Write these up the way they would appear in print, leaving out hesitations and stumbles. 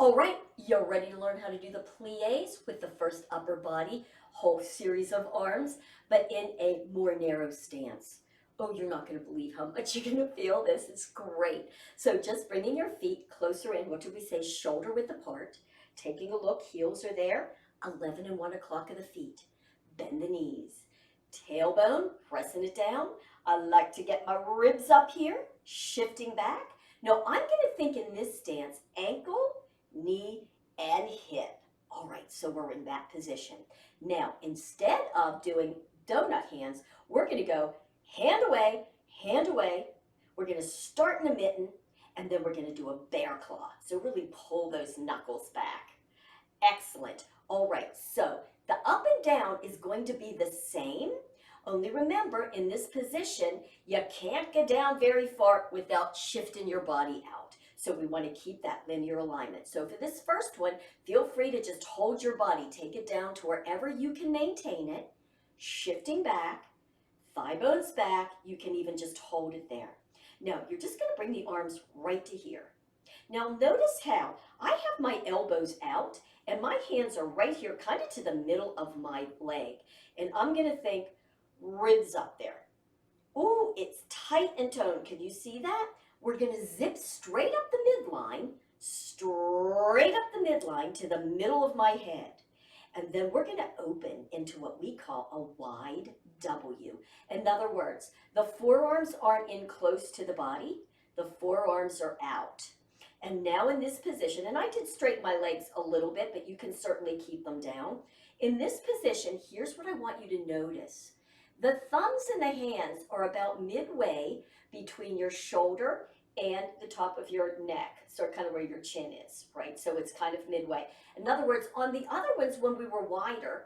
All right, you're ready to learn how to do the plies with the first upper body, whole series of arms, but in a more narrow stance. Oh, you're not going to believe how much you're going to feel this. It's great. So just bringing your feet closer in, what do we say, shoulder width apart, taking a look, heels are there, 11 and 1 o'clock of the feet. Bend the knees. Tailbone, pressing it down. I like to get my ribs up here, shifting back. Now I'm going to think in this stance, ankle, knee, and hip. All right, so we're in that position. Now, instead of doing donut hands, we're going to go hand away, hand away. We're going to start in a mitten, and then we're going to do a bear claw. So really pull those knuckles back. Excellent. All right, so the up and down is going to be the same. Only remember, in this position, you can't go down very far without shifting your body out. So we want to keep that linear alignment. So for this first one, feel free to just hold your body. Take it down to wherever you can maintain it. Shifting back, thigh bones back. You can even just hold it there. Now, you're just going to bring the arms right to here. Now, notice how I have my elbows out and my hands are right here, kind of to the middle of my leg. And I'm going to think ribs up there. Ooh, it's tight and toned. Can you see that? We're going to zip straight up the midline to the middle of my head. And then we're going to open into what we call a wide W. In other words, the forearms aren't in close to the body. The forearms are out. And now in this position, and I did straighten my legs a little bit, but you can certainly keep them down. In this position, here's what I want you to notice. The thumbs and the hands are about midway between your shoulder and the top of your neck, so kind of where your chin is, right? So it's kind of midway. In other words, on the other ones, when we were wider,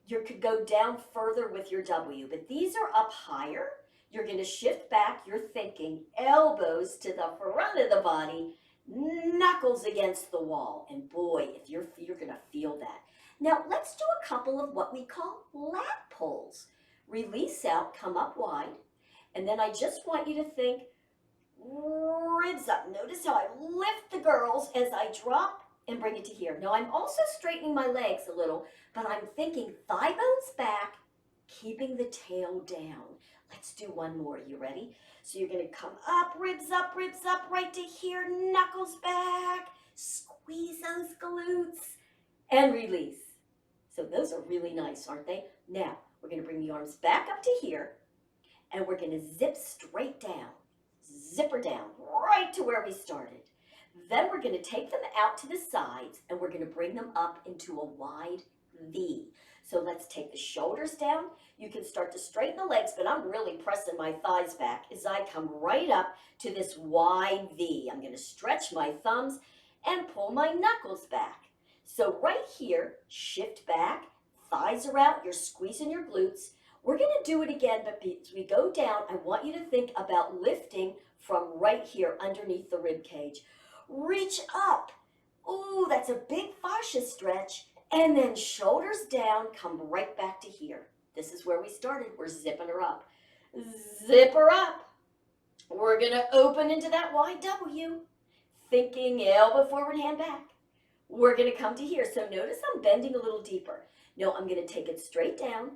you could go down further with your W, but these are up higher. You're going to shift back. You're thinking elbows to the front of the body, knuckles against the wall. And boy, if you're going to feel that. Now, let's do a couple of what we call lat pulls. Release out, come up wide, and then I just want you to think ribs up. Notice how I lift the girls as I drop and bring it to here. Now I'm also straightening my legs a little, but I'm thinking thigh bones back, keeping the tail down. Let's do one more. You ready? So you're going to come up, ribs up, right to here, knuckles back, squeeze those glutes, and release. So those are really nice, aren't they? Now, we're going to bring the arms back up to here, and we're going to zip straight down, zipper down, right to where we started. Then we're going to take them out to the sides, and we're going to bring them up into a wide V. So let's take the shoulders down. You can start to straighten the legs, but I'm really pressing my thighs back as I come right up to this wide V. I'm going to stretch my thumbs and pull my knuckles back. So right here, shift back. Thighs are out, you're squeezing your glutes. We're going to do it again, but as we go down, I want you to think about lifting from right here underneath the rib cage. Reach up. Ooh, that's a big fascia stretch. And then shoulders down, come right back to here. This is where we started. We're zipping her up. Zip her up. We're going to open into that wide W. Thinking elbow forward, hand back. We're going to come to here. So notice I'm bending a little deeper. No, I'm going to take it straight down,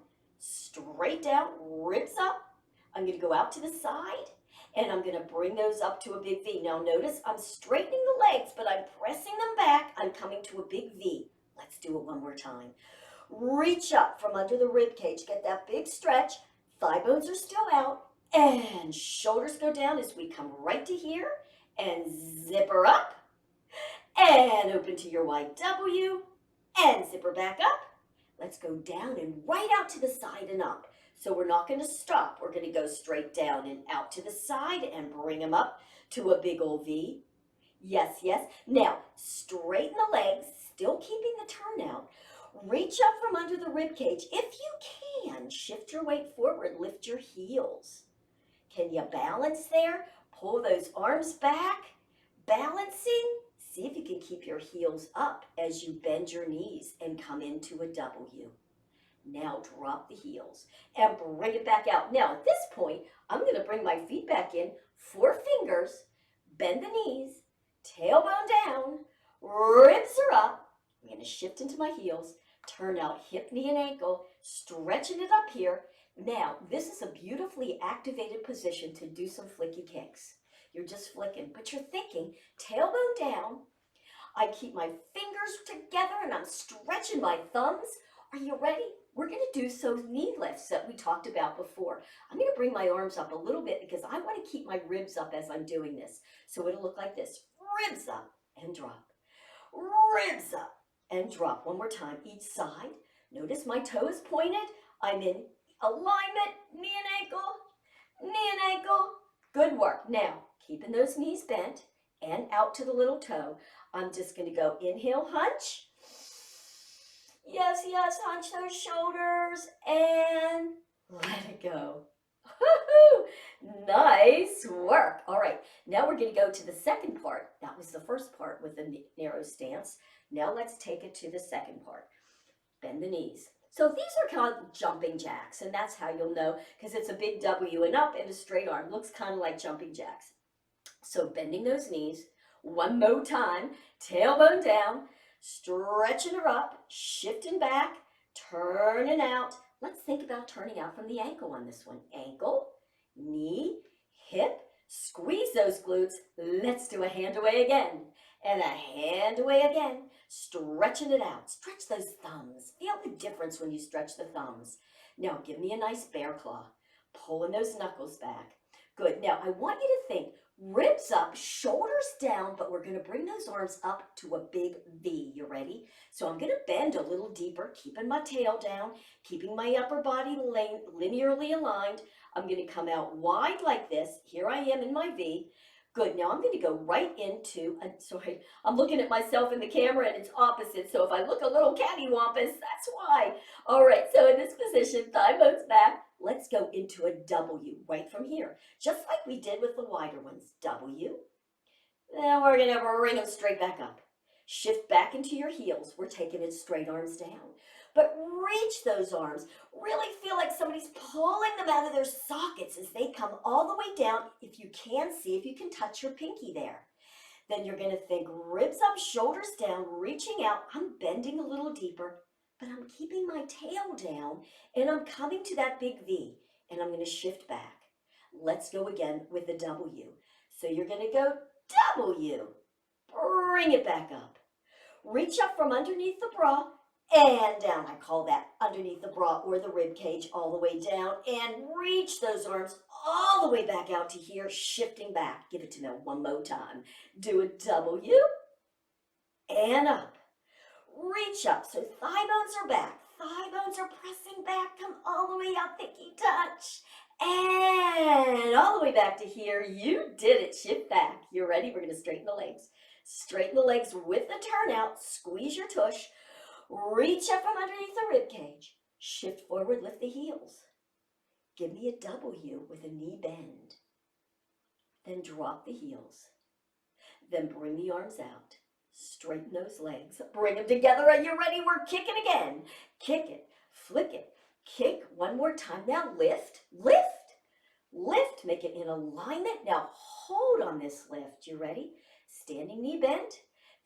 ribs up. I'm going to go out to the side, and I'm going to bring those up to a big V. Now notice I'm straightening the legs, but I'm pressing them back. I'm coming to a big V. Let's do it one more time. Reach up from under the rib cage. Get that big stretch. Thigh bones are still out, and shoulders go down as we come right to here, and zipper up, and open to your wide W, and zipper back up. Let's go down and right out to the side and up. So we're not going to stop. We're going to go straight down and out to the side and bring them up to a big old V. Yes, yes. Now, straighten the legs, still keeping the turnout. Reach up from under the rib cage. If you can, shift your weight forward, lift your heels. Can you balance there? Pull those arms back. Balancing. See if you can keep your heels up as you bend your knees and come into a W. Now drop the heels and bring it back out. Now at this point, I'm going to bring my feet back in, 4 fingers, bend the knees, tailbone down, ribs ribs are up. I'm going to shift into my heels, turn out hip, knee, and ankle, stretching it up here. Now, this is a beautifully activated position to do some flicky kicks. You're just flicking, but you're thinking tailbone down. I keep my fingers together and I'm stretching my thumbs. Are you ready? We're going to do those knee lifts that we talked about before. I'm going to bring my arms up a little bit because I want to keep my ribs up as I'm doing this. So it'll look like this. Ribs up and drop. Ribs up and drop. One more time, each side. Notice my toes pointed. I'm in alignment, knee and ankle, knee and ankle. Good work. Now, keeping those knees bent and out to the little toe. I'm just going to go inhale, hunch. Yes, yes, hunch those shoulders and let it go. Nice work. All right, now we're going to go to the second part. That was the first part with the narrow stance. Now let's take it to the second part. Bend the knees. So these are called jumping jacks, and that's how you'll know because it's a big W and up and a straight arm. Looks kind of like jumping jacks. So bending those knees. One more time. Tailbone down. Stretching her up. Shifting back. Turning out. Let's think about turning out from the ankle on this one. Ankle, knee, hip. Squeeze those glutes. Let's do a hand away again. And a hand away again. Stretching it out. Stretch those thumbs. Feel the difference when you stretch the thumbs. Now give me a nice bear claw. Pulling those knuckles back. Good. Now I want you to think ribs up, shoulders down, but we're going to bring those arms up to a big V. You ready? So I'm going to bend a little deeper, keeping my tail down, keeping my upper body linearly aligned. I'm going to come out wide like this. Here I am in my V. Good. Now I'm going to go right into, sorry, I'm looking at myself in the camera and it's opposite. So if I look a little cattywampus, that's why. All right. So in this position, thigh bones back. Let's go into a W right from here. Just like we did with the wider ones. W. Then we're going to bring them straight back up. Shift back into your heels. We're taking it straight arms down. But reach those arms. Really feel like somebody's pulling them out of their sockets as they come all the way down. If you can see, if you can touch your pinky there. Then you're going to think ribs up, shoulders down, reaching out. I'm bending a little deeper, but I'm keeping my tail down and I'm coming to that big V and I'm going to shift back. Let's go again with the W. So you're going to go W. Bring it back up. Reach up from underneath the bra and down. I call that underneath the bra or the rib cage all the way down and reach those arms all the way back out to here, shifting back. Give it to me one more time. Do a W and up. Reach up. So thigh bones are back. Thigh bones are pressing back. Come all the way up. Pinky touch. And all the way back to here. You did it. Shift back. You're ready? We're going to straighten the legs. Straighten the legs with the turnout. Squeeze your tush. Reach up from underneath the rib cage. Shift forward. Lift the heels. Give me a W with a knee bend. Then drop the heels. Then bring the arms out. Straighten those legs. Bring them together. Are you ready? We're kicking again. Kick it. Flick it. Kick. One more time. Now lift. Lift. Lift. Make it in alignment. Now hold on this lift. You ready? Standing knee bent.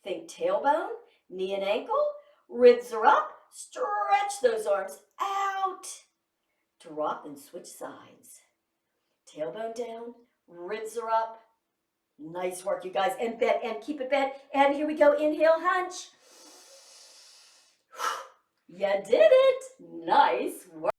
Think tailbone, knee and ankle. Ribs are up. Stretch those arms out. Drop and switch sides. Tailbone down. Ribs are up. Nice work, you guys. And bend and keep it bent. And here we go. Inhale, hunch. You did it. Nice work.